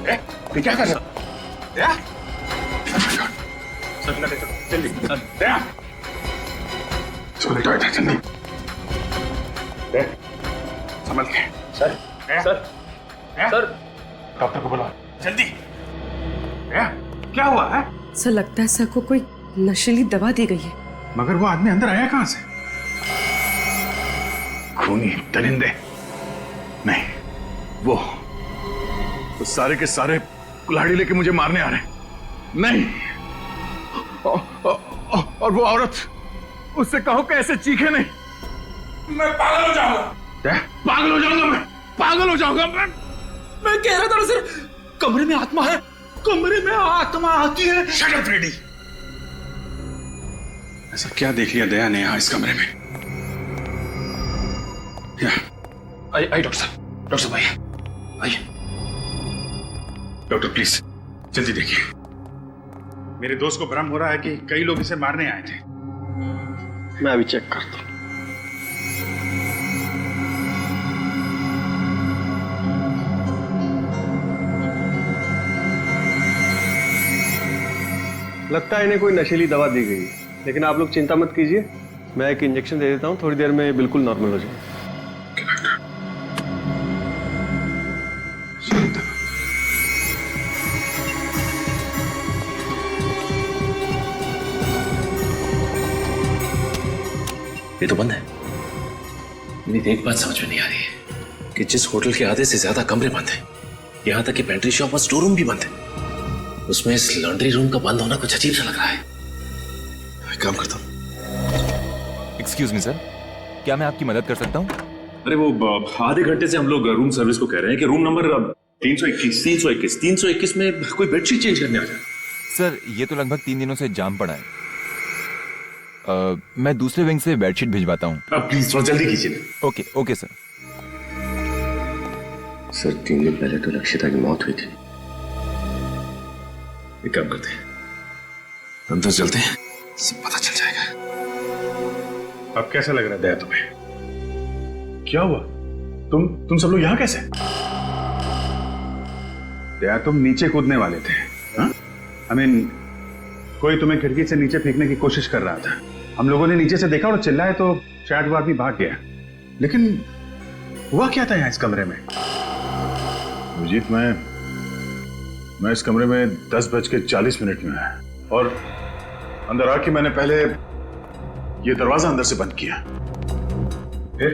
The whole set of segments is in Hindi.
ये क्या कर रहा है? जल्दी इसको लेटा जल्दी। संभल के। सर सर सर डॉक्टर को बुलाओ जल्दी। क्या हुआ है? सर लगता है सर को कोई नशीली दवा दी गई है। मगर वो आदमी अंदर आया कहां से? खूनी दरिंदे नहीं, वो सारे के सारे कुल्हाड़ी लेके मुझे मारने आ रहे हैं। नहीं, और वो औरत, उससे कहो कैसे चीखे नहीं। मैं पागल हो जाऊंगा। पागल हो जाऊंगा मैं, पागल हो जाऊंगा मैं कह रहा था सर, कमरे में आत्मा है, कमरे में आत्मा आती है। Shut up Freddy. ऐसा क्या देख लिया दया ने यहां इस कमरे में? आइए डॉक्टर साहब, डॉक्टर साहब आइए आइए। डॉक्टर प्लीज जल्दी देखिए। मेरे दोस्त को भ्रम हो रहा है कि कई लोग इसे मारने आए थे। मैं अभी चेक करता हूं। लगता है इन्हें कोई नशीली दवा दी गई, लेकिन आप लोग चिंता मत कीजिए, मैं एक इंजेक्शन दे देता हूं, थोड़ी देर में बिल्कुल नॉर्मल हो जाएगा। ये तो बंद है। मेरी एक बात समझ में नहीं आ रही है कि जिस होटल के आधे से ज्यादा कमरे बंद हैं, यहां तक कि पेंट्री शॉप और स्टोर रूम भी बंद है, उसमें इस लॉन्ड्री रूम का बंद होना कुछ अजीब सा लग रहा है। मैं काम करता हूँ। एक्सक्यूज मी सर, क्या मैं आपकी मदद कर सकता हूँ? अरे वो आधे घंटे से हम लोग रूम सर्विस को कह रहे हैं कि रूम नंबर 321 में कोई बेडशीट चेंज करने आ जाए। सर ये तो लगभग 3 दिनों से जाम पड़ा है। मैं दूसरे विंग से बेडशीट भिजवाता हूँ। प्लीज थोड़ा जल्दी कीजिए ना। Okay okay sir. सर 3 दिन पहले तो लक्षिता की मौत हुई थी। एक काम करते हैं, अंदर चलते हैं, सब पता चल जाएगा। अब कैसा लग रहा है दया तुम्हें? क्या हुआ? तुम सब लोग यहां कैसे? दया तुम नीचे कूदने वाले थे। आई मीन कोई तुम्हें खिड़की से नीचे फेंकने की कोशिश कर रहा था। हम लोगों ने नीचे से देखा और चिल्लाए तो शायद वो आदमी भाग गया। लेकिन हुआ क्या था यहां इस कमरे में? अजीत, मैं इस कमरे में 10:40 में आया और अंदर आके मैंने पहले ये दरवाजा अंदर से बंद किया, फिर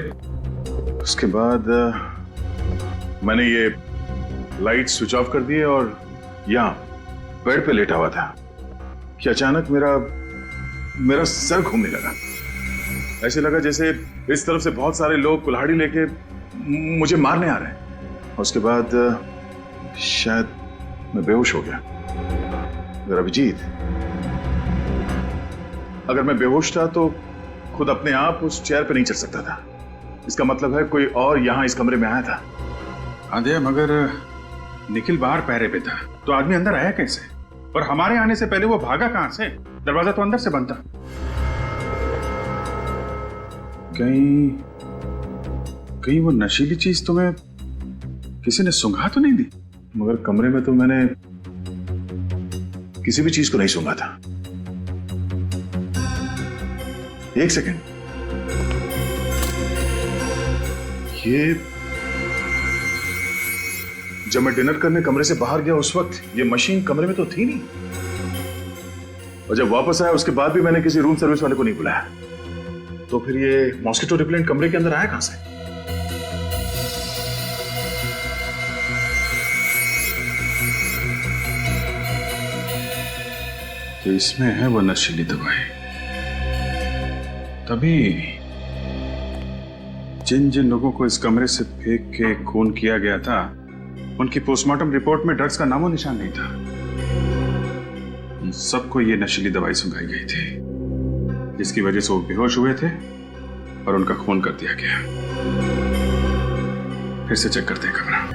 उसके बाद मैंने ये लाइट स्विच ऑफ कर दिए और यहां बेड पे लेटा हुआ था कि अचानक मेरा सर घूमने लगा। ऐसे लगा जैसे इस तरफ से बहुत सारे लोग कुल्हाड़ी लेके मुझे मारने आ रहे हैं। उसके बाद शायद मैं बेहोश हो गया। अगर अभिजीत, अगर मैं बेहोश था तो खुद अपने आप उस चेयर पे नहीं चल सकता था। इसका मतलब है कोई और यहां इस कमरे में आया था। आधे मगर निखिल बाहर पहरे पे था तो आदमी अंदर आया कैसे? और हमारे आने से पहले वो भागा कहां से? दरवाजा तो अंदर से बंद था। कहीं वो नशीली चीज तुम्हें किसी ने सूंघा तो नहीं दी? मगर कमरे में तो मैंने किसी भी चीज को नहीं सूंघा था। एक सेकंड, ये जब मैं डिनर करने कमरे से बाहर गया उस वक्त ये मशीन कमरे में तो थी नहीं, और जब वापस आया उसके बाद भी मैंने किसी रूम सर्विस वाले को नहीं बुलाया। तो फिर ये मॉस्किटो रिपेलेंट कमरे के अंदर आया कहां से? तो इसमें है वो नशीली दवाई। तभी जिन जिन लोगों को इस कमरे से फेंक के खून किया गया था उनकी पोस्टमार्टम रिपोर्ट में ड्रग्स का नामो निशान नहीं था। उन सबको ये नशीली दवाई सुंघाई गई थी जिसकी वजह से वो बेहोश हुए थे और उनका खून कर दिया गया। फिर से चेक करते हैं कमरा।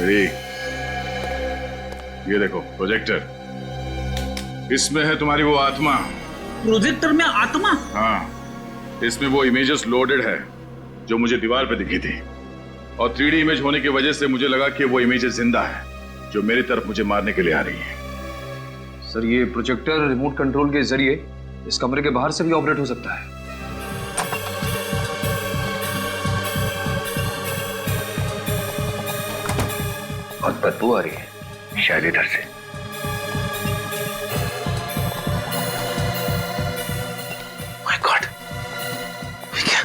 मेरी ये देखो प्रोजेक्टर, इसमें है तुम्हारी वो आत्मा। प्रोजेक्टर में आत्मा? हाँ, इसमें वो इमेजेस लोडेड है जो मुझे दीवार पे दिखी थी, और 3D इमेज होने की वजह से मुझे लगा कि वो इमेजेस जिंदा है जो मेरी तरफ मुझे मारने के लिए आ रही है। सर ये प्रोजेक्टर रिमोट कंट्रोल के जरिए इस कमरे के बाहर से भी ऑपरेट हो सकता है। बहुत बदबू आ रही है, शायद इधर से। माय गॉड, क्या?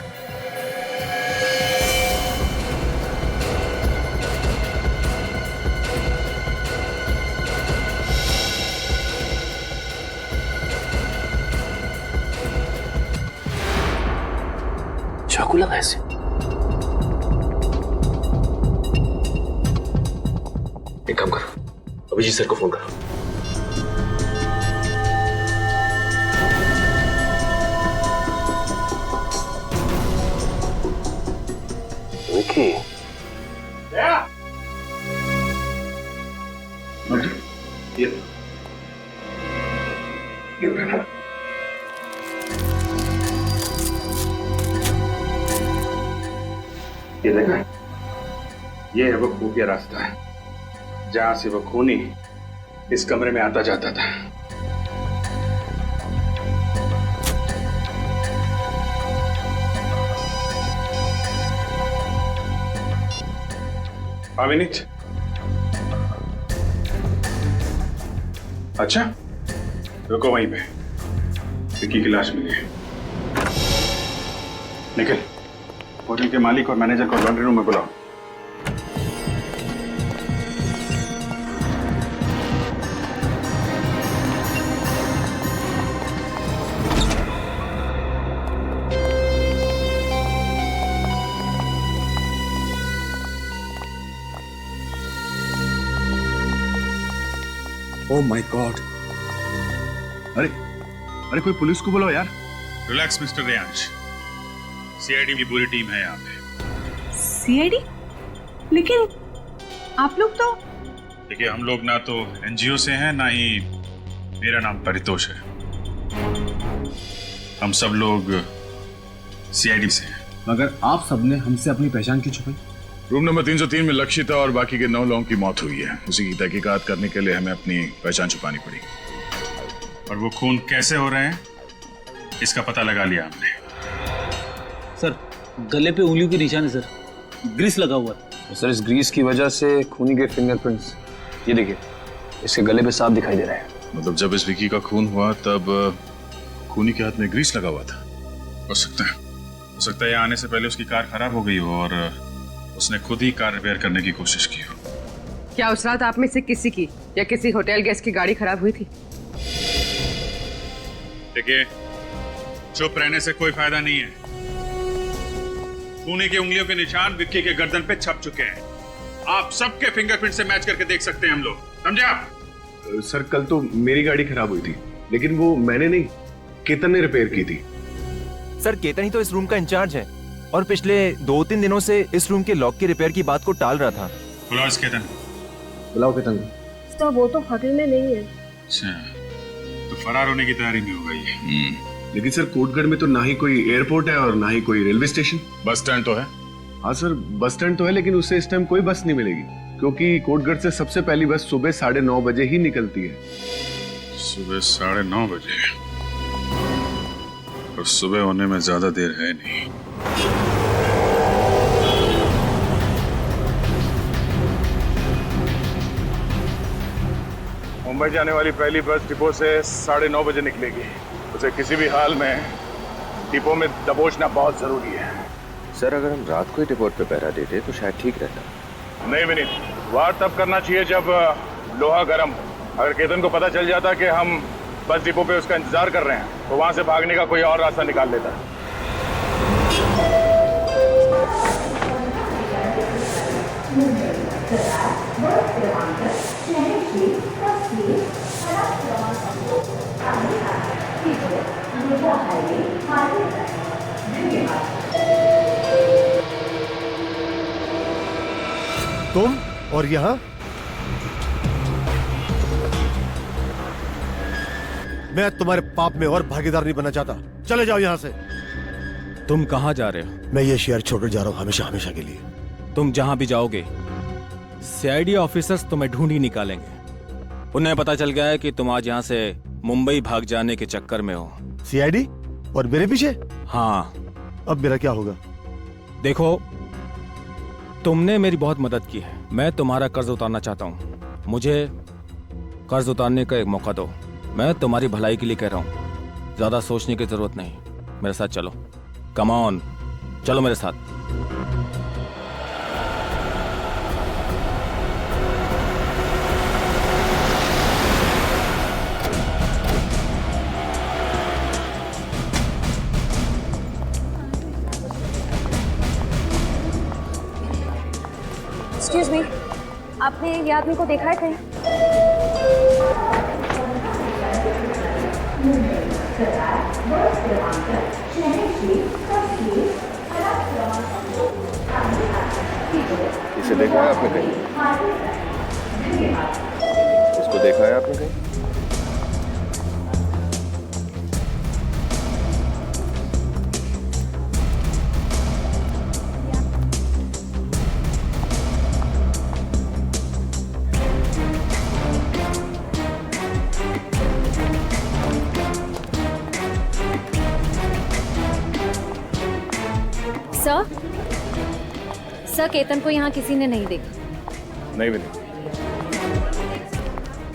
चाकू लगा ऐसे? एक काम करो, अभिजीत सर को फोन करो। विकी, ये देखा, ये है वो खुफिया रास्ता है जहां से वो खूनी इस कमरे में आता जाता था। अविनीत, अच्छा रुको वहीं पे, विक्की की लाश मिली है। निखिल, होटल के मालिक और मैनेजर को लॉन्ड्री रूम में बुलाओ। ओह माय गॉड। अरे अरे कोई पुलिस को बुलाओ यार। रिलैक्स मिस्टर रेयांश, सीआईडी की पूरी टीम है यहाँ पे। सीआईडी? लेकिन आप लोग तो... देखिए, हम लोग ना तो एनजीओ से हैं, ना ही मेरा नाम परितोष है। हम सब लोग सीआईडी से हैं। मगर आप सबने हमसे अपनी पहचान क्यों छुपाई? रूम नंबर 303 में लक्षिता और बाकी के 9 लोगों की मौत हुई है। उसी की तहकीकात करने के लिए हमें अपनी पहचान छुपानी पड़ी, और वो खून कैसे हो रहे हैं इसका पता लगा लिया हमने। सर, गले पे उंगलियों के निशान है सर, ग्रीस लगा हुआ है। सर इस ग्रीस की वजह से खूनी के फिंगरप्रिंट्स, ये देखिए इसके गले पे साफ दिखाई दे रहा है। मतलब जब इस विकी का खून हुआ तब खूनी के हाथ में ग्रीस लगा हुआ था। हो सकता है आने से पहले उसकी कार खराब हो गई हो और उसने खुद ही कार रिपेयर करने की कोशिश की हो। क्या उस रात आप में से किसी की या किसी होटल गेस्ट की गाड़ी खराब हुई थी? देखिए, चुप रहने से कोई फायदा नहीं है। खूनी की उंगलियों के निशान विक्की के गर्दन पे छप चुके हैं। आप सबके फिंगरप्रिंट से मैच करके देख सकते हैं हम लोग, समझे आप? सर कल तो मेरी गाड़ी खराब हुई थी, लेकिन वो मैंने नहीं, केतन ने रिपेयर की थी। सर केतन ही तो इस रूम का इंचार्ज है और पिछले 2-3 दिनों से इस रूम के लॉक की रिपेयर की बात को टाल रहा था। बुलाओ इस केतन। बुलाओ केतन। तो वो तो होटल में नहीं है। अच्छा, तो फरार होने की तैयारी में होगा ये। लेकिन सर कोटगढ़ में तो ना ही कोई एयरपोर्ट है और ना ही कोई रेलवे स्टेशन। बस स्टैंड तो है। हाँ सर, बस स्टैंड तो है, लेकिन उससे इस टाइम कोई बस नहीं मिलेगी, क्योंकि कोटगढ़ से सबसे पहली बस सुबह 9:30 बजे ही निकलती है। सुबह 9:30 बजे? और सुबह होने में ज्यादा देर है नहीं। मुंबई जाने वाली पहली बस डिपो से 9:30 बजे निकलेगी। उसे किसी भी हाल में डिपो में दबोचना बहुत जरूरी है। सर अगर हम रात को ही डिपोट पे पहरा देते तो शायद ठीक रहता। नहीं विनीत, वार तब करना चाहिए जब लोहा गर्म हो। अगर केतन को पता चल जाता कि हम बस डिपो पे उसका इंतजार कर रहे हैं तो वहां से भागने का कोई और रास्ता निकाल लेता। और यहाँ मैं तुम्हारे पाप में और भागीदार नहीं बनना चाहता। चले जाओ यहाँ से। तुम कहाँ जा रहे हो? मैं ये शहर छोड़कर जा रहा हूँ हमेशा हमेशा के लिए। तुम जहां भी जाओगे सीआईडी ऑफिसर्स तुम्हें ढूंढ ही निकालेंगे। उन्हें पता चल गया है कि तुम आज यहाँ से मुंबई भाग जाने के चक्कर में हो। सीआईडी और मेरे पीछे? हाँ। अब मेरा क्या होगा? देखो, तुमने मेरी बहुत मदद की है। मैं तुम्हारा कर्ज उतारना चाहता हूँ। मुझे कर्ज उतारने का एक मौका दो। मैं तुम्हारी भलाई के लिए कह रहा हूँ, ज्यादा सोचने की जरूरत नहीं। मेरे साथ चलो। कम ऑन, चलो मेरे साथ। एक्सक्यूज मी, आपने ये आदमी को देखा है कहीं? इसे देखा है आपने कहीं? इसको देखा है आपने कहीं? सर, केतन को यहाँ किसी ने नहीं देखा। नहीं भी नहीं।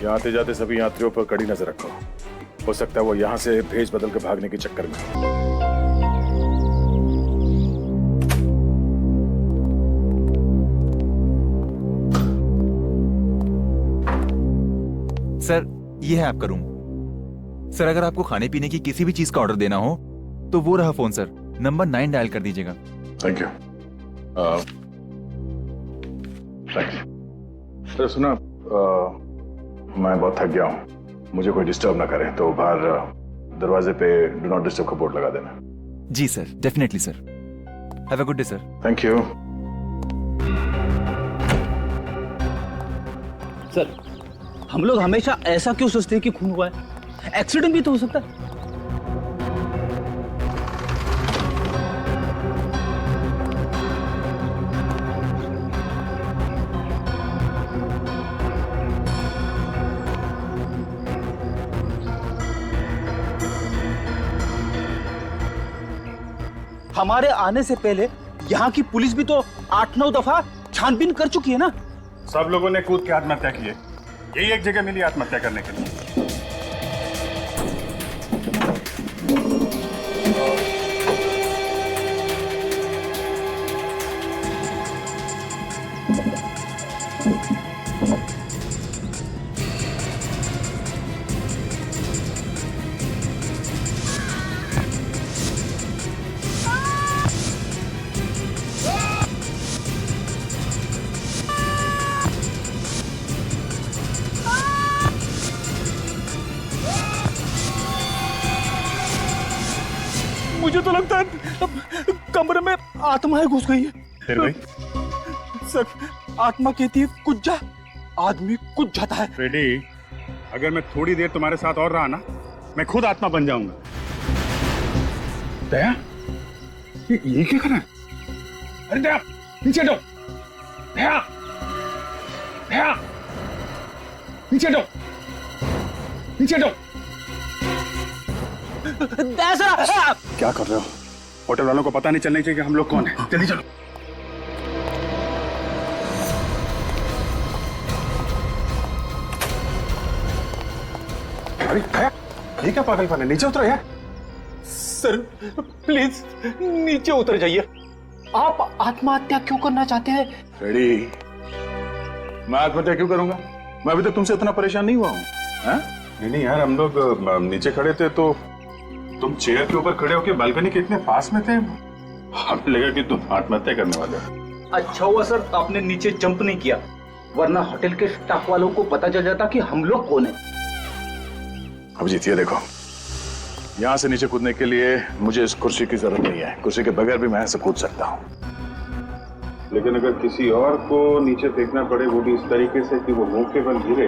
यहाँ आते जाते सभी यात्रियों पर कड़ी नजर रखो। हो सकता है वो यहाँ से भेज बदल के भागने के चक्कर में। सर, ये है आपका रूम। सर, अगर आपको खाने पीने की किसी भी चीज का ऑर्डर देना हो तो वो रहा फोन सर। नंबर 9 डायल कर दीजिएगा। Thank you. सर सुना, मैं बहुत थक गया हूँ। मुझे कोई डिस्टर्ब ना करे तो बाहर दरवाजे पे डू नॉट डिस्टर्ब का बोर्ड लगा देना। जी sir, definitely sir. Have a good day sir. Thank you. Sir, हम लोग हमेशा ऐसा क्यों सोचते हैं कि खून हुआ है? एक्सीडेंट भी तो हो सकता है। हमारे आने से पहले यहाँ की पुलिस भी तो 8-9 दफा छानबीन कर चुकी है ना। सब लोगों ने कूद के आत्महत्या की है। यही एक जगह मिली आत्महत्या करने के लिए। मुझे तो लगता है कमरे में आत्माएं घुस गई है। फिर भाई सर, आत्मा कहती है कुछ जा, आदमी कुछ जाता है। रेडी, अगर मैं थोड़ी देर तुम्हारे साथ और रहा ना, मैं खुद आत्मा बन जाऊंगा। दया, ये क्या कर रहा है? अरे दया, नीचे हटो। दया, दया, नीचे हटो, नीचे हटो। क्या कर रहे हो? होटल वालों को पता नहीं चलना चाहिए कि हम लोग कौन हैं। जल्दी चलो। अरे दया, ये क्या पागलपन है? नीचे उतरो यार। सर प्लीज नीचे उतर जाइए। आप आत्महत्या क्यों करना चाहते हैं? रेडी, मैं आत्महत्या क्यों करूंगा? मैं अभी तक तुमसे इतना परेशान नहीं हुआ हूँ। नहीं यार, हम लोग नीचे खड़े थे तो तुम चेयर के ऊपर खड़े होकर बालकनी के इतने पास में थे, हमें लगा कि तुम आत्महत्या करने वाले हो। अच्छा हुआ सर आपने नीचे जंप नहीं किया, वरना होटल के स्टाफ वालों को पता चल जाता कि हम लोग कौन हैं। अभिजीत, ये देखो, यहाँ से नीचे कूदने के लिए मुझे इस कुर्सी की जरूरत नहीं है। कुर्सी के बगैर भी मैं यहाँ से कूद सकता हूँ। लेकिन अगर किसी और को नीचे फेंकना पड़े, वो भी इस तरीके से कि वो मुंह के बल गिरे,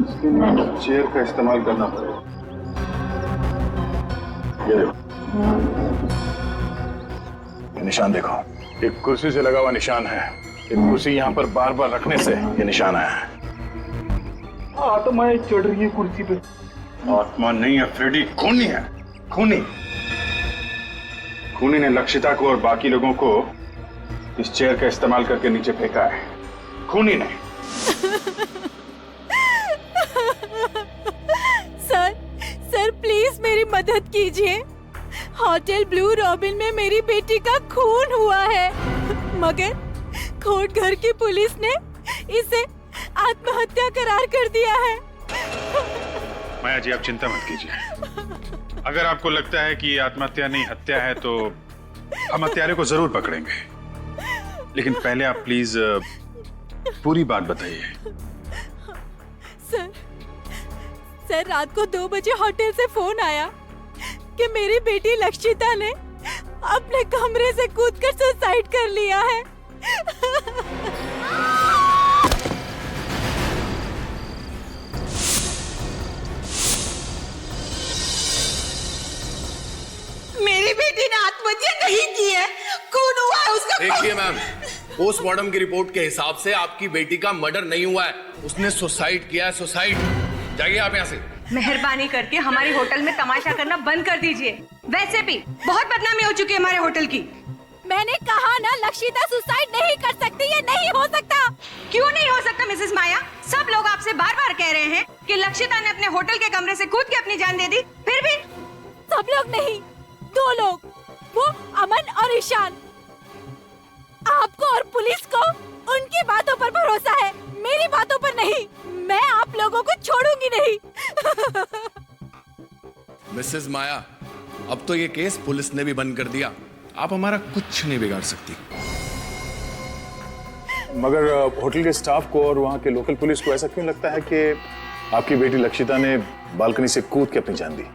इसके लिए चेयर का इस्तेमाल करना पड़ेगा। ये निशान देखो, एक कुर्सी से लगा हुआ निशान है। एक कुर्सी यहाँ पर बार बार रखने से ये निशान आया है। आत्माएं चढ़ रही है कुर्सी पे। आत्मा नहीं है फ्रेडी, खूनी है। खूनी खूनी ने लक्षिता को और बाकी लोगों को इस चेयर का इस्तेमाल करके नीचे फेंका है। खूनी ने। सर प्लीज मेरी मदद कीजिए। होटल ब्लू रॉबिन में मेरी बेटी का खून हुआ है, मगर कोर्ट घर की पुलिस ने इसे आत्महत्या करार कर दिया है। माया जी, आप चिंता मत कीजिए। अगर आपको लगता है कि ये आत्महत्या नहीं हत्या है तो हम हत्यारे को जरूर पकड़ेंगे, लेकिन पहले आप प्लीज पूरी बात बताइए। सर रात को 2 बजे होटल से फोन आया कि मेरी बेटी लक्षिता ने अपने कमरे से कूदकर सुसाइड कर लिया है। मेरी बेटी ने आत्महत्या नहीं की है, खून हुआ है उसका। देखिए मैम, पोस्टमार्टम की रिपोर्ट के हिसाब से आपकी बेटी का मर्डर नहीं हुआ है, उसने सुसाइड किया है। सुसाइड। जाइए आप यहाँ से। मेहरबानी करके हमारे होटल में तमाशा करना बंद कर दीजिए। वैसे भी बहुत बदनामी हो चुकी है हमारे होटल की। मैंने कहा ना, लक्षिता सुसाइड नहीं कर सकती, ये नहीं हो सकता। क्यों नहीं हो सकता मिसेस माया? सब लोग आपसे बार बार कह रहे हैं कि लक्षिता ने अपने होटल के कमरे से कूद के अपनी जान दे दी, फिर भी। सब लोग नहीं, 2 लोग, वो अमन और ईशान। आपको और पुलिस को उनकी बातों पर भरोसा है, मेरी बातों पर नहीं। मैं आप लोगों को छोड़ूंगी नहीं। मिसेस माया, अब तो ये केस पुलिस ने भी बंद कर दिया, आप हमारा कुछ नहीं बिगाड़ सकती। मगर होटल के स्टाफ को और वहाँ के लोकल पुलिस को ऐसा क्यों लगता है कि आपकी बेटी लक्षिता ने बालकनी से कूद के अपनी जान दी?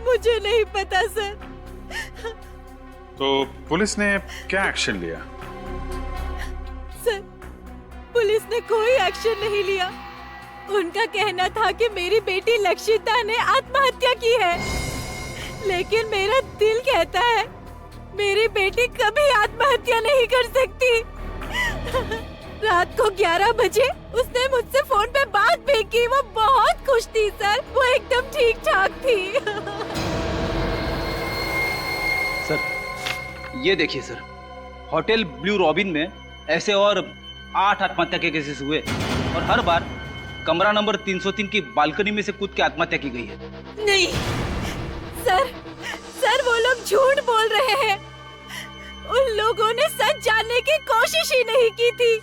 मुझे नहीं पता सर। तो पुलिस ने क्या एक्शन लिया? सर, पुलिस ने कोई एक्शन नहीं लिया। उनका कहना था कि मेरी बेटी लक्षिता ने आत्महत्या की है, लेकिन मेरा दिल कहता है मेरी बेटी कभी आत्महत्या नहीं कर सकती। रात को 11 बजे उसने मुझसे फोन पे बात भी की। वो बहुत खुश थी सर, वो एकदम ठीक ठाक थी। सर ये देखिए सर, होटल ब्लू रॉबिन में ऐसे और 8 आत्महत्या के केसेस हुए और हर बार कमरा नंबर 303 की बालकनी में से कूद के आत्महत्या की गई है। नहीं सर वो लोग झूठ बोल रहे हैं। उन लोगों ने सच जानने की कोशिश ही नहीं की थी।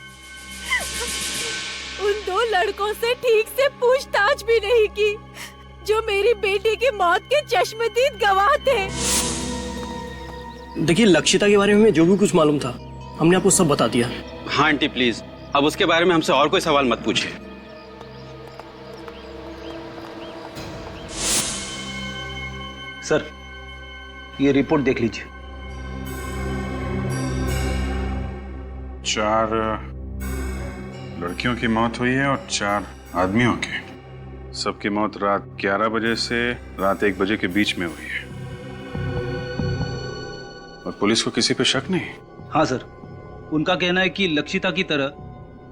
उन 2 लड़कों से ठीक से पूछताछ भी नहीं की जो मेरी बेटी की मौत के चश्मदीद गवाह थे। देखिए, लक्षिता के बारे में जो भी कुछ मालूम था हमने आपको सब बता दिया। हाँ आंटी प्लीज, अब उसके बारे में हमसे और कोई सवाल मत पूछिए। सर ये रिपोर्ट देख लीजिए। 4 लड़कियों की मौत हुई है और 4 आदमियों की। सबकी मौत रात 11 बजे से रात 1 बजे के बीच में हुई है और पुलिस को किसी पे शक नहीं। हाँ सर, उनका कहना है कि लक्षिता की तरह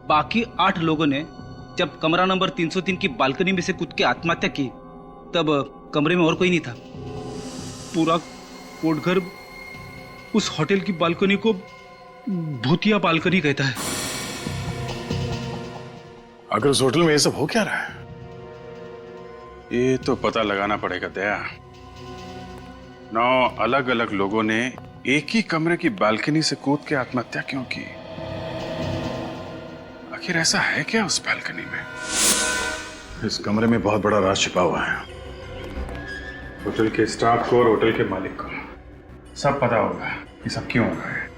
बाकी 8 लोगों ने जब कमरा नंबर 303 की बालकनी में से कूद के आत्महत्या की तब कमरे में और कोई नहीं था। पूरा कोटघर उस होटल की बालकनी को भूतिया बालकनी कहता है। अगर उस होटल में ये सब हो क्या रहा है, ये तो पता लगाना पड़ेगा दया। 9 अलग अलग लोगों ने एक ही कमरे की बालकनी से कूद के आत्महत्या क्यों की? आखिर ऐसा है क्या उस बालकनी में? इस कमरे में बहुत बड़ा राज छिपा हुआ है। होटल के स्टाफ को और होटल के मालिक को सब पता होगा कि सब क्यों हो रहा है।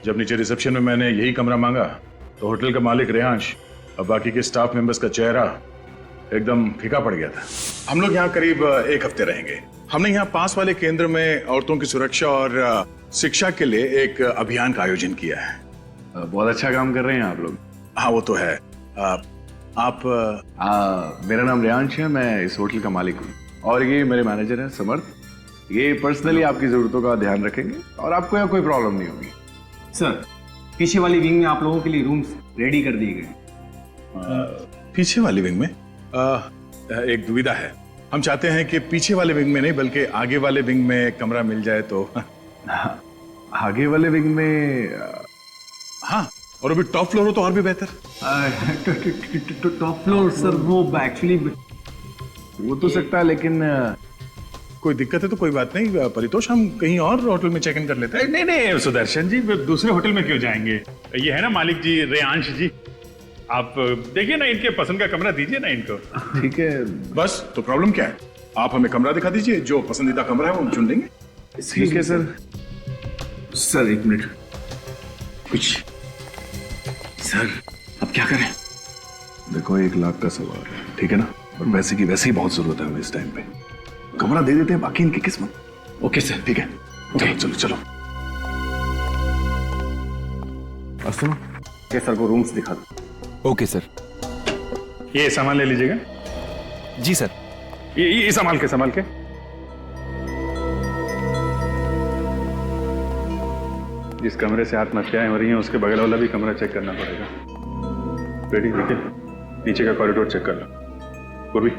जब नीचे रिसेप्शन में मैंने यही कमरा मांगा तो होटल का मालिक रेहांश और बाकी के स्टाफ मेंबर्स का चेहरा एकदम फीका पड़ गया था। हम लोग यहाँ करीब 1 हफ्ते रहेंगे। हमने यहाँ पास वाले केंद्र में औरतों की सुरक्षा और शिक्षा के लिए एक अभियान का आयोजन किया है। बहुत अच्छा काम कर रहे हैं आप लोग। हाँ वो तो है। मेरा नाम रियांश है, मैं इस होटल का मालिक हूँ और ये मेरे मैनेजर हैं समर्थ। ये पर्सनली आपकी जरूरतों का ध्यान रखेंगे और आपको यहाँ कोई प्रॉब्लम नहीं होगी। सर, पीछे वाली विंग में आप लोगों के लिए रूम्स रेडी कर दिए गए। पीछे वाली विंग में एक दुविधा है। हम चाहते हैं कि पीछे वाले विंग में नहीं बल्कि आगे वाले विंग में कमरा मिल जाए तो। आगे वाले विंग में हाँ, और अभी टॉप फ्लोर हो तो और भी बेहतर। टॉप फ्लोर सर, वो एक्चुअली वो तो सकता है, लेकिन कोई दिक्कत है तो कोई बात नहीं परितोष, हम कहीं और होटल में चेक इन कर लेते हैं। नहीं नहीं सुदर्शन जी, दूसरे होटल में क्यों जाएंगे? ये है ना मालिक जी रेयांश जी, आप देखिए ना, इनके पसंद का कमरा दीजिए ना इनको। ठीक है, बस तो प्रॉब्लम क्या है? आप हमें कमरा दिखा दीजिए, जो पसंदीदा कमरा है वो हम चुन लेंगे। ठीक है सर। सर एक मिनट, कुछ सर अब क्या करें? देखो 1 लाख का सवाल है, ठीक है ना, और पैसे की वैसे ही बहुत जरूरत है हमें इस टाइम पे। कमरा दे देते हैं, बाकी इनकी किस्मत। ओके सर, ठीक है, चलो चलो चलो। सुनो, ये सर को रूम्स दिखा दो। Okay sir. ये सामान ले लीजिएगा। जी सर। ये संभाल के जिस कमरे से आत्महत्याएं हो रही हैं उसके बगल वाला भी कमरा चेक करना पड़ेगा। बेटी निखिल, नीचे का कॉरिडोर चेक कर लो। पूर्वी,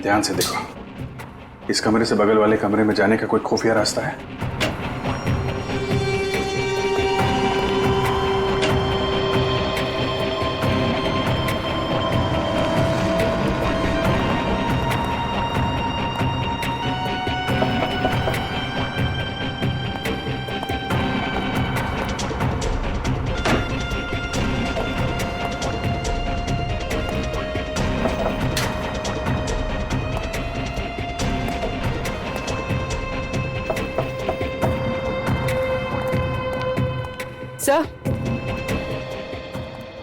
ध्यान से देखो, इस कमरे से बगल वाले कमरे में जाने का कोई खुफिया रास्ता है?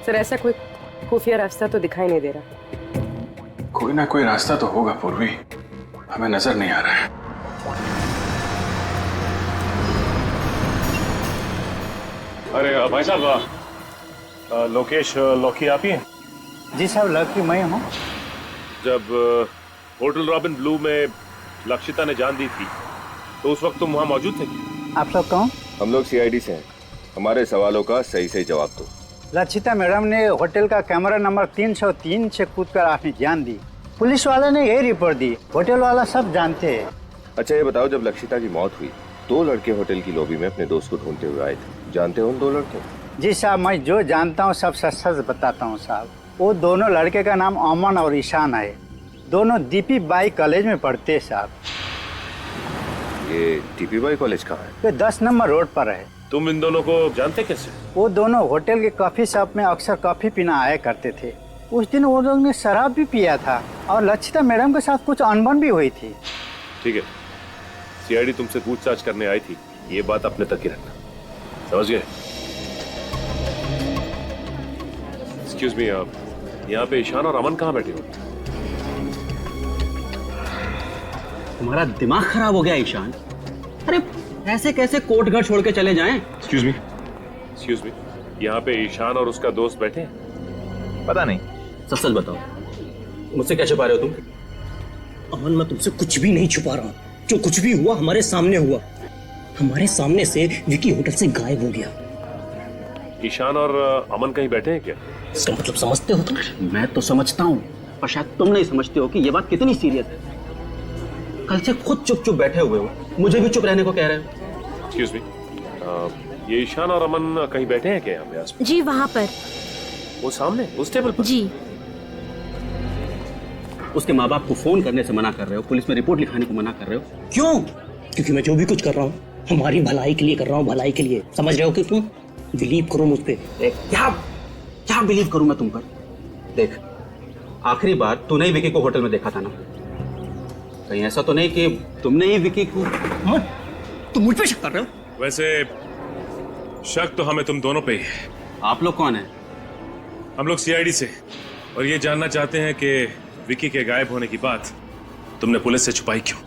सर ऐसा कोई खुफिया रास्ता तो दिखाई नहीं दे रहा। कोई ना कोई रास्ता तो होगा पूर्वी, हमें नजर नहीं आ रहा है। अरे भाई साहब, लोकेश लौकी आप ही हैं? जी साहब, लौकी मैं हूँ। जब होटल रॉबिन ब्लू में लक्षिता ने जान दी थी तो उस वक्त तुम वहाँ मौजूद थे? आप लोग कौन? हम लोग सीआईडी से हैं। हमारे सवालों का सही सही जवाब दो। लक्षिता मैडम ने होटल का कैमरा नंबर 303 से कूदकर आपने जान दी। पुलिस वाले ने यही रिपोर्ट दी, होटल वाला सब जानते हैं। अच्छा ये बताओ, जब लक्षिता की मौत हुई 2 लड़के होटल की लॉबी में अपने दोस्त को ढूंढते हुए आए थे, जानते हो उन 2 लड़के? जी साहब, मैं जो जानता हूँ सब सच सच बताता हूँ साहब। वो दोनों लड़के का नाम अमन और ईशान है, दोनों डीपी बाई कॉलेज में पढ़ते हैं साहब। ये डीपी बाई कॉलेज कहाँ है? ये 10 नंबर रोड पर है। तुम इन दोनों को जानते कैसे? वो दोनों होटल के कॉफी शॉप में अक्सर कॉफी पीना आया करते थे। उस दिन वो लोग ने शराब भी पिया था और लक्षिता मैडम के साथ कुछ अनबन भी हुई थी। ठीक है, सीआईडी तुमसे पूछताछ करने आई थी, ये बात अपने तक ही रखना, समझ गए? एक्सक्यूज मी, आप यहाँ पे ईशान और अमन कहाँ बैठे हो? तुम्हारा दिमाग खराब हो गया ईशान? अरे ऐसे कैसे कोर्ट घर छोड़ के चले जाएं? एक्सक्यूज मी, यहाँ पे ईशान और उसका दोस्त बैठे हैं? पता नहीं। सच सच बताओ, मुझसे क्या छुपा रहे हो तुम? अमन, मैं तुमसे कुछ भी नहीं छुपा रहा। जो कुछ भी हुआ हमारे सामने हुआ। हमारे सामने से विकी होटल से गायब हो गया। ईशान और अमन कहीं बैठे हैं क्या? इसका मतलब समझते हो तुम? मैं तो समझता हूँ, पर शायद तुम नहीं समझते हो कि ये बात कितनी सीरियस है। कल से खुद चुप चुप बैठे हुए हो, मुझे भी चुप रहने को कह रहे हो। एक्सक्यूज मी, ये ईशान और अमन कहीं बैठे हैं क्या यहाँ पे आसपास? जी वहाँ पर। वो सामने उस टेबल पर? जी। उसके माँ बाप को फोन करने से मना कर रहे हो, पुलिस में रिपोर्ट लिखाने को मना कर रहे हो, क्यों? क्योंकि मैं जो भी कुछ कर रहा हूँ हमारी भलाई के लिए कर रहा हूँ, भलाई के लिए। समझ रहे हो कि तुम? बिलीव करो मुझ पे। क्या बिलीव करूँ मैं तुम पर? देख, आखिरी बार तूने ही विकी को होटल में देखा था ना? कहीं ऐसा तो नहीं कि तुमने ही विकी को? तुम मुझ पे शक कर रहे हो? वैसे शक तो हमें तुम दोनों पे ही है। आप लोग कौन है? हम लोग सीआईडी से, और ये जानना चाहते हैं कि विकी के गायब होने की बात तुमने पुलिस से छुपाई क्यों?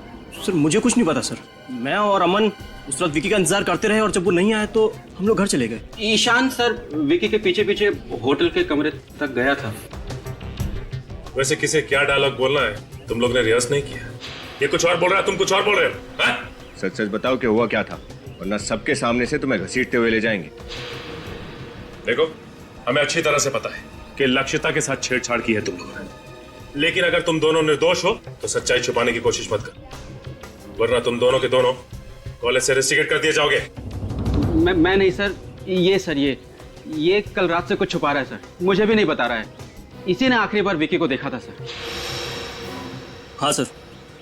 सर मुझे कुछ नहीं पता सर। मैं और अमन उस रात विकी का इंतजार करते रहे और जब वो नहीं आया तो हम लोग घर चले गए। ईशान सर विकी के पीछे पीछे होटल के कमरे तक गया था। वैसे किसे क्या डायलॉग बोलना है तुम लोग ने रिहर्स नहीं किया? ये कुछ और बोल रहा है, तुम कुछ और बोल रहे हो। हाँ? सच सच बताओ कि हुआ क्या था, वरना सबके सामने से तुम्हें घसीटते हुए ले जाएंगे। देखो, हमें अच्छी तरह से पता है कि लक्षिता के साथ छेड़छाड़ की है तुम लोगों ने, लेकिन अगर तुम दोनों निर्दोष हो तो सच्चाई छुपाने की कोशिश मत करो, वरना तुम दोनों के दोनों कॉलेज से रेस्टिकेट कर दिए जाओगे। मैं नहीं सर, ये कल रात से कुछ छुपा रहा है सर, मुझे भी नहीं बता रहा है। इसी ने आखिरी बार विकी को देखा था सर। हाँ सर,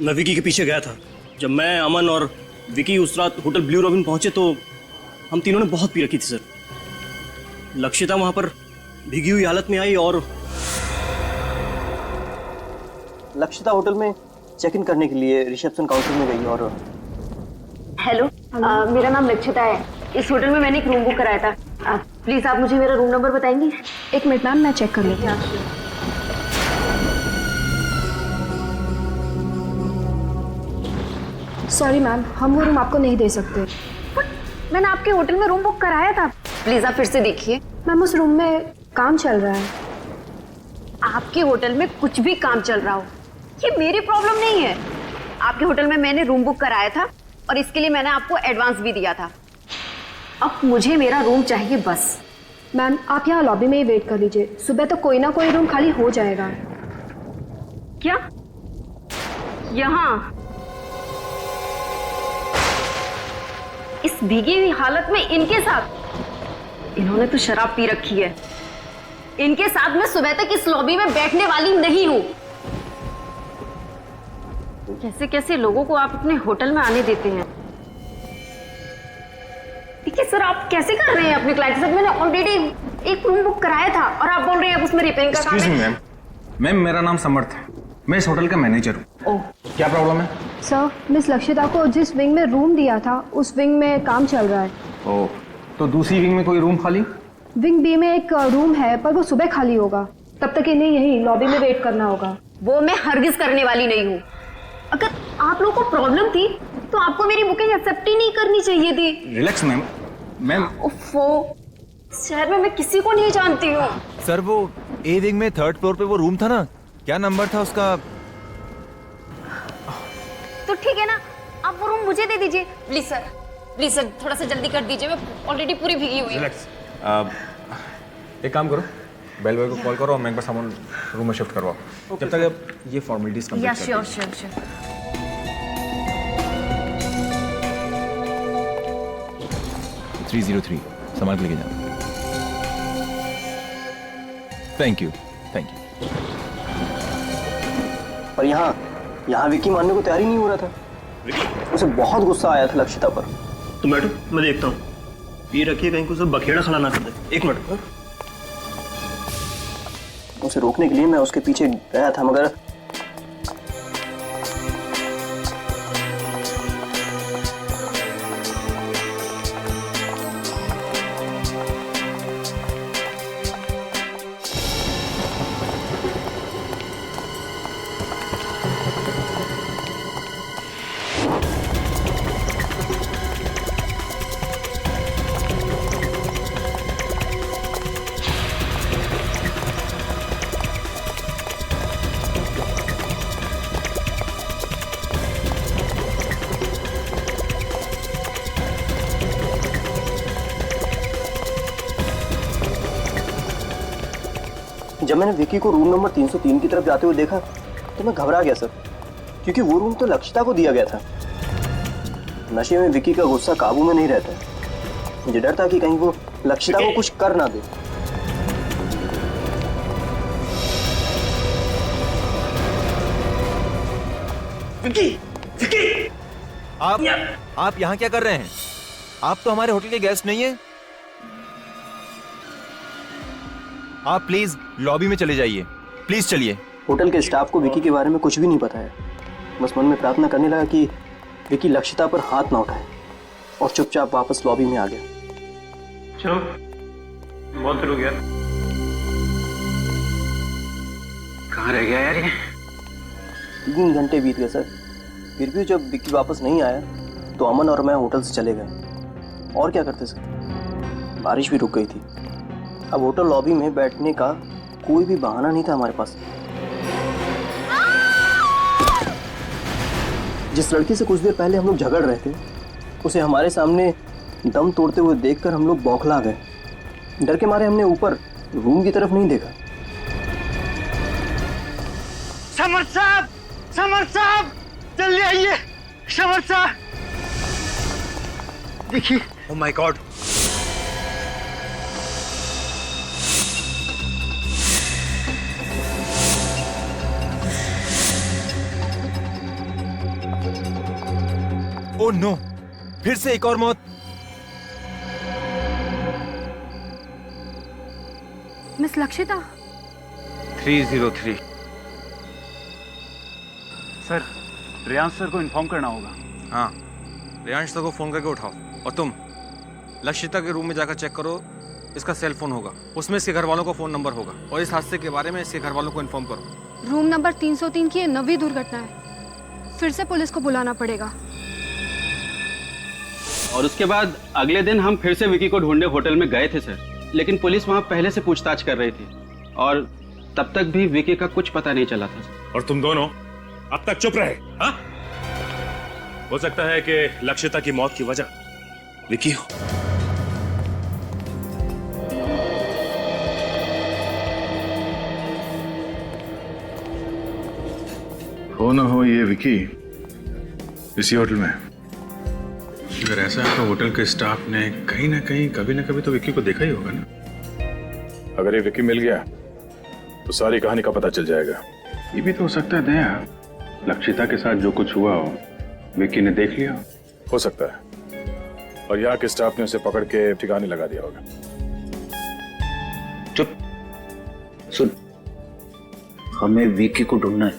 मैं विकी के पीछे गया था। जब मैं, अमन और विकी उस रात होटल ब्लू रॉबिन पहुंचे तो हम तीनों ने बहुत पी रखी थी सर। लक्षिता वहां पर भीगी हुई हालत में आई और लक्षिता होटल में चेक इन करने के लिए रिसेप्शन काउंटर में गई और हेलो, मेरा नाम लक्षिता है। इस होटल में मैंने एक रूम बुक कराया था। प्लीज आप मुझे मेरा रूम नंबर बताएंगी? एक मिनट मैम, मैं चेक कर लेती हूँ। सॉरी मैम, हम वो रूम आपको नहीं दे सकते। मैंने आपके होटल में रूम बुक कराया था। प्लीज आप फिर से देखिए। मैम उस रूम में काम चल रहा है। आपके होटल में कुछ भी काम चल रहा हो, ये मेरी प्रॉब्लम नहीं है। आपके होटल में मैंने रूम बुक कराया था और इसके लिए मैंने आपको एडवांस भी दिया था। अब मुझे मेरा रूम चाहिए बस। मैम आप यहाँ लॉबी में ही वेट कर लीजिए, सुबह तो कोई ना कोई रूम खाली हो जाएगा। क्या? यहाँ इस भीगी हुई हालत में इनके साथ? इन्होंने तो शराब पी रखी है। इनके साथ मैं सुबह तक इस लॉबी में बैठने वाली नहीं हूँ। कैसे कैसे लोगों को आप अपने होटल में आने देते हैं? देखिए सर, आप कैसे कर रहे हैं अपने क्लाइंट के साथ? मैंने ऑलरेडी एक रूम बुक कराया था और आप बोल रहे हैं अब उसमें रिपेयरिंग का काम है। मैम, मेरा नाम समर्थ है, मैं इस होटल का मैनेजर हूँ। ओह, क्या प्रॉब्लम है? सर मिस लक्षिता को जिस विंग में रूम दिया था उस विंग में काम चल रहा है। ओह, तो दूसरी विंग में कोई रूम खाली? विंग बी में एक रूम है पर वो सुबह खाली होगा, तब तक इन्हें यही लॉबी में वेट करना होगा। वो मैं हरगिज करने वाली नहीं हूँ। अगर आप लोगों को प्रॉब्लम थी तो आपको मेरी बुकिंग एक्सेप्ट ही नहीं करनी चाहिए थी। Relax ma'am. ओफो, शहर में मैं किसी को नहीं जानती हूँ। सर वो ए विंग में 3rd फ्लोर पे वो रूम था ना, क्या नंबर था उसका? तो ठीक है ना, आप वो रूम मुझे दे दीजिए प्लीज सर, थोड़ा सा जल्दी कर दीजिए, मैं ऑलरेडी पूरी भीगी हुई हूँ। एक काम करो, बेल बॉय को कॉल करो और मैं एक बार सामान रूम में शिफ्ट करवाओ। जब तक ये फॉर्मेलिटीज कंप्लीट कर श्योर। 303 सामान लेके जाओ। Thank you. पर यहाँ विकी मानने को तैयार ही नहीं हो रहा था। उसे बहुत गुस्सा आया था लक्षिता पर। तुम बैठो, मैं देखता हूँ। ये रखिए कहीं को सब बखेड़ा खड़ा ना कर दे। एक मिनट। उसे रोकने के लिए मैं उसके पीछे गया था, मगर जब मैंने विकी को रूम नंबर 303 की तरफ जाते हुए देखा तो मैं घबरा गया सर, क्योंकि वो रूम तो लक्षिता को दिया गया था। नशे में विकी का गुस्सा काबू में नहीं रहता। मुझे डर था कि कहीं वो लक्षिता को कुछ कर ना दे। विकी! आप यहाँ क्या कर रहे हैं? आप तो हमारे होटल के गेस्ट नहीं है। आप प्लीज लॉबी में चले जाइए, प्लीज चलिए। होटल के स्टाफ को विकी के बारे में कुछ भी नहीं पता है। बस मन में प्रार्थना करने लगा कि विकी लक्षिता पर हाथ ना उठाए। और चुपचाप वापस लॉबी में आ गया। चलो बहुत रुक गया। कहाँ रह गया यार ये? 3 घंटे बीत गए सर, फिर भी जब विक्की वापस नहीं आया तो अमन और मैं होटल से चले गए। और क्या करते सर, बारिश भी रुक गई थी। अब होटल लॉबी में बैठने का कोई भी बहाना नहीं था हमारे पास। जिस लड़की से कुछ देर पहले हम लोग झगड़ रहे थे, उसे हमारे सामने दम तोड़ते हुए देखकर हम लोग बौखला गए। डर के मारे हमने ऊपर रूम की तरफ नहीं देखा। समर साहब, समर साहब, जल्दी आइए। समर साहब देखिए। Oh my God, oh no, फिर से एक और मौत। Miss Lakshita. 303। Sir, Riyansh sir को इन्फॉर्म करना होगा। हाँ, रियांश सर को फोन करके उठाओ। और तुम लक्षिता के रूम में जाकर चेक करो, इसका सेल फोन होगा, उसमें इसके घर वालों का फोन नंबर होगा। और इस हादसे के बारे में इसके घर वालों को इन्फॉर्म करो। रूम नंबर 303 की 9वीं दुर्घटना है, फिर से पुलिस को बुलाना पड़ेगा। और उसके बाद अगले दिन हम फिर से विकी को ढूंढने होटल में गए थे सर, लेकिन पुलिस वहां पहले से पूछताछ कर रही थी और तब तक भी विकी का कुछ पता नहीं चला था। और तुम दोनों अब तक चुप रहे। हाँ, हो सकता है कि लक्षिता की मौत की वजह विकी हो। हो ना हो ये विकी इसी होटल में। अगर ऐसा है तो होटल के स्टाफ ने कहीं ना कहीं कभी ना कभी तो विक्की को देखा ही होगा ना। अगर ये विक्की मिल गया तो सारी कहानी का पता चल जाएगा। ये भी तो हो सकता है दया, लक्षिता के साथ जो कुछ हुआ हो विक्की ने देख लिया। हो सकता है, और यहाँ के स्टाफ ने उसे पकड़ के ठिकाने लगा दिया होगा। चुप, सुन, हमें विक्की को ढूंढना है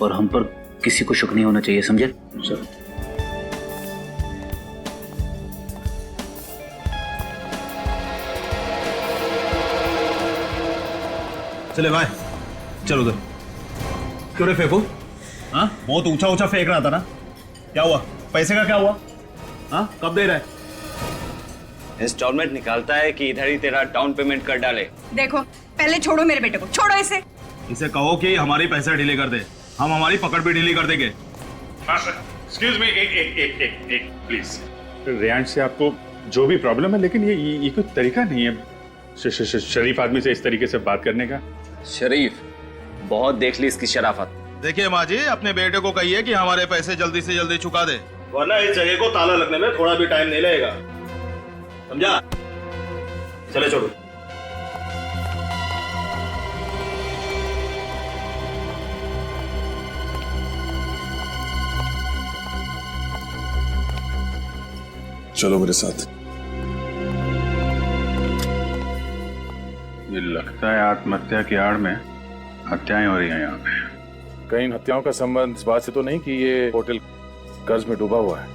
और हम पर किसी को शक नहीं होना चाहिए, समझे? सर चले भाई, चल उधर। क्यों रे फेंको? हाँ, बहुत ऊंचा ऊंचा फेंक रहा था ना, क्या हुआ? पैसे का क्या हुआ? हाँ, कब दे रहा है? इंस्टॉलमेंट निकालता है कि इधर ही तेरा डाउन पेमेंट कर डाले। देखो, पहले छोड़ो मेरे बेटे को, छोड़ो इसे। इसे कहो कि हमारी पैसे डिले कर दे, हम हमारी पकड़ भी डिले कर देंगे। एक्सक्यूज मी, एक प्लीज। रियांश से आपको जो भी प्रॉब्लम है, लेकिन ये कोई तरीका नहीं है शरीफ आदमी से इस तरीके से बात करने का। शरीफ, बहुत देख ली इसकी शराफत। देखिए माँ जी, अपने बेटे को कहिए कि हमारे पैसे जल्दी से जल्दी चुका दे, वरना इस जगह को ताला लगने में थोड़ा भी टाइम नहीं लगेगा, समझा? चले छोड़ो। चलो मेरे साथ। ये लगता है आत्महत्या की आड़ में हत्याएं हो रही हैं यहाँ पे। कहीं इन हत्याओं का संबंध इस बात से तो नहीं कि ये होटल कर्ज में डूबा हुआ है?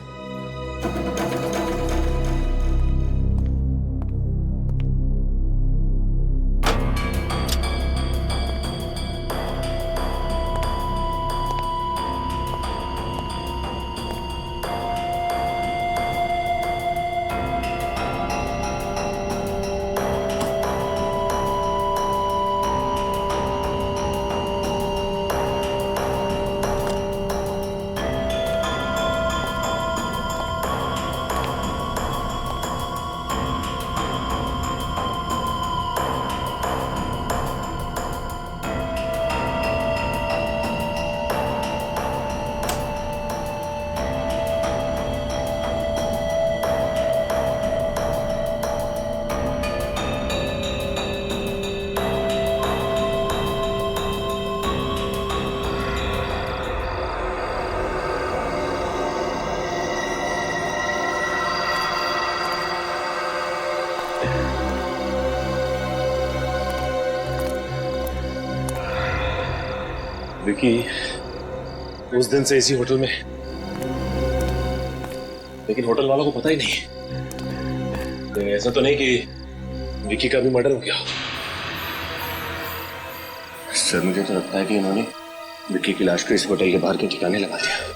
विकी उस दिन से इसी होटल में लेकिन होटल वालों को पता ही नहीं। कहीं ऐसा तो नहीं कि विकी का भी मर्डर हो गया? सर मुझे तो लगता है कि इन्होंने विक्की की लाश को इस होटल के बाहर के ठिकाने लगा दिया।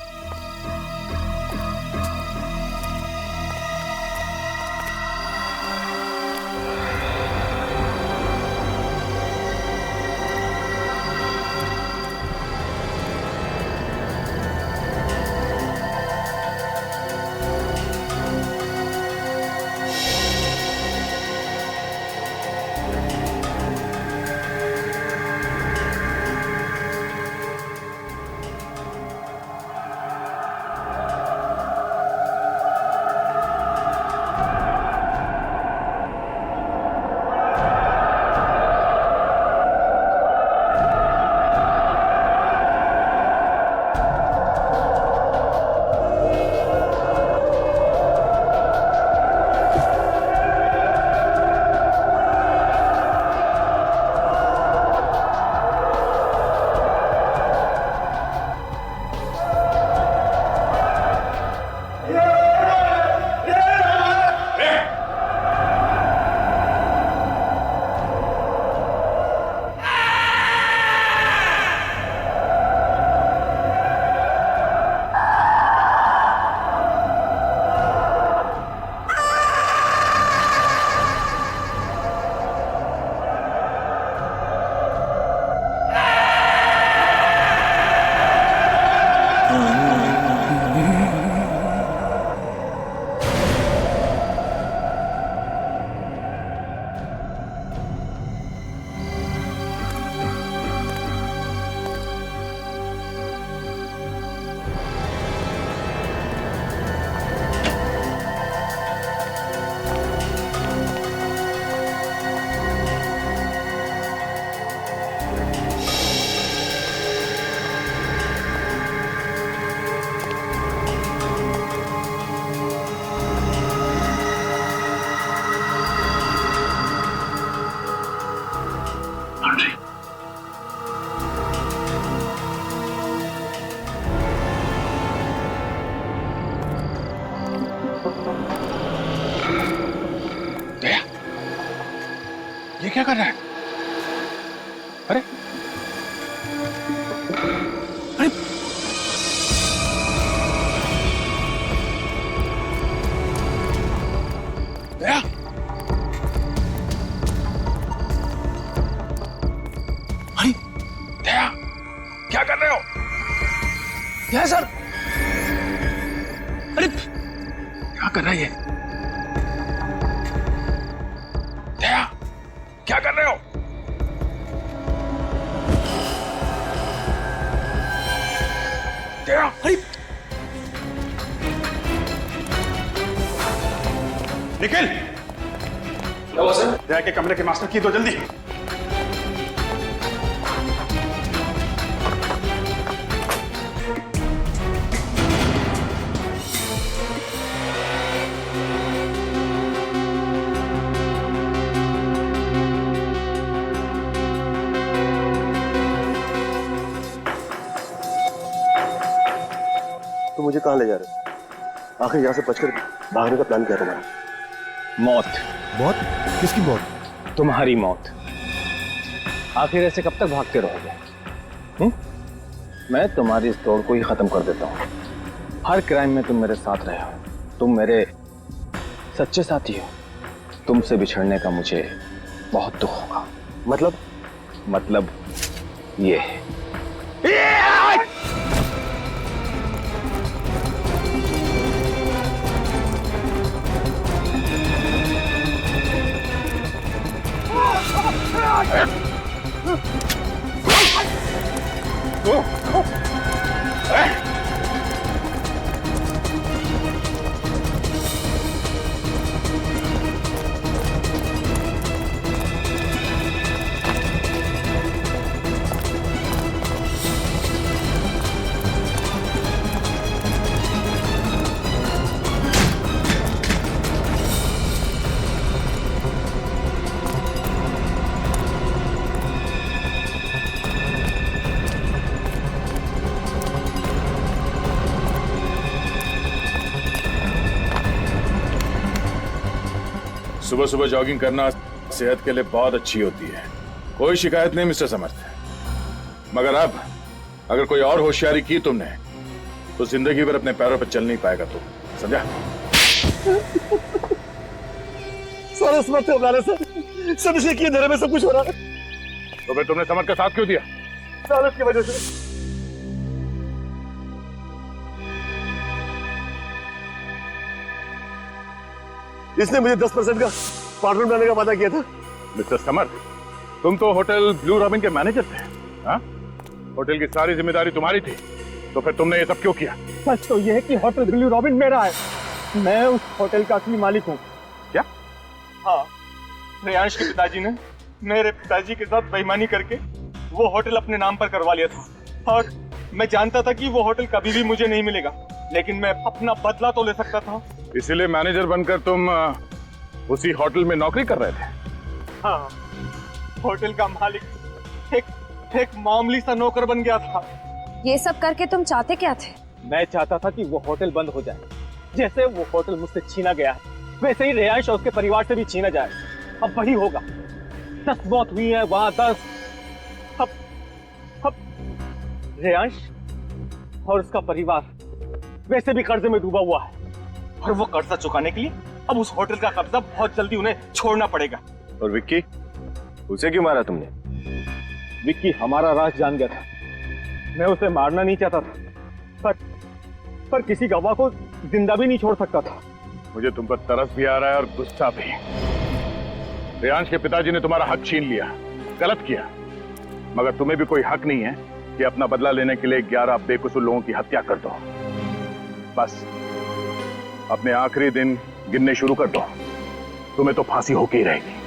ये क्या कर रहा है? अरे अरे दया, अरे दया, क्या कर रहे हो? क्या सर? अरे क्या कर रहा है ये? दया, क्या कर रहे हो? दया, अरे निखिल, क्या हुआ सर? दया के कमरे के मास्टर की दो जल्दी। तो मुझे कहाँ ले जा रहे हो? आखिर यहाँ से बचकर भागने का प्लान क्या तुम्हारा? मौत। मौत? किसकी मौत? तुम्हारी मौत। आखिर ऐसे कब तक भागते रहोगे? मैं तुम्हारी इस दौड़ को ही खत्म कर देता हूँ। हर क्राइम में तुम मेरे साथ रहे हो, तुम मेरे सच्चे साथी हो। तुमसे बिछड़ने का मुझे बहुत दुख होगा। मतलब ये है। सुबह सुबह जॉगिंग करना सेहत के लिए बहुत अच्छी होती है, कोई शिकायत नहीं मिस्टर समर्थ। मगर अब अगर कोई और होशियारी की तुमने तो जिंदगी भर अपने पैरों पर चल नहीं पाएगा तुम, समझा? सर समर्थ को बुला सर, सब इसलिए किए धरे में सब कुछ हो रहा है। तो फिर तुमने समर्थ का साथ क्यों दिया? सालत की वजह से। इसने मुझे 10% का पार्टनर बनाने का वादा किया था। मिस्टर समर्थ, तुम तो होटल ब्लू रॉबिन के मैनेजर थे, हाँ? होटल की सारी जिम्मेदारी तुम्हारी थी, तो फिर तुमने ये सब क्यों किया? सच तो यह है कि होटल ब्लू रॉबिन मेरा है, मैं उस होटल का असली मालिक हूँ। क्या? हाँ, रेयांश के पिताजी ने मेरे पिताजी के साथ बेईमानी करके वो होटल अपने नाम पर करवा लिया था, और मैं जानता था कि वो होटल कभी भी मुझे नहीं मिलेगा, लेकिन मैं अपना बदला तो ले सकता था। इसीलिए मैनेजर बनकर तुम उसी होटल में नौकरी कर रहे थे? हाँ, होटल का मालिक एक मामूली सा नौकर बन गया था। ये सब करके तुम चाहते क्या थे? मैं चाहता था कि वो होटल बंद हो जाए। जैसे वो होटल मुझसे छीना गया है, वैसे ही रेयांश और उसके परिवार से भी छीना जाए। अब वही होगा। 10 मौत हुई है वहां, 10। अब रेयांश और उसका परिवार वैसे भी कर्जे में डूबा हुआ है, और वो कर्जा चुकाने के लिए अब उस होटल का कब्जा बहुत जल्दी उन्हें छोड़ना पड़ेगा। और विक्की, उसे क्यों मारा तुमने? विक्की हमारा राज जान गया था। मैं उसे मारना नहीं चाहता था, पर किसी गवाह को जिंदा भी नहीं छोड़ सकता था। मुझे तुम पर तरस भी आ रहा है और गुस्सा भी। रेयांश के पिताजी ने तुम्हारा हक छीन लिया, गलत किया, मगर तुम्हें भी कोई हक नहीं है कि अपना बदला लेने के लिए 11 बेकसूर लोगों की हत्या कर दो। बस अपने आखिरी दिन गिनने शुरू कर दो, तुम्हें तो फांसी होके ही रहेगी।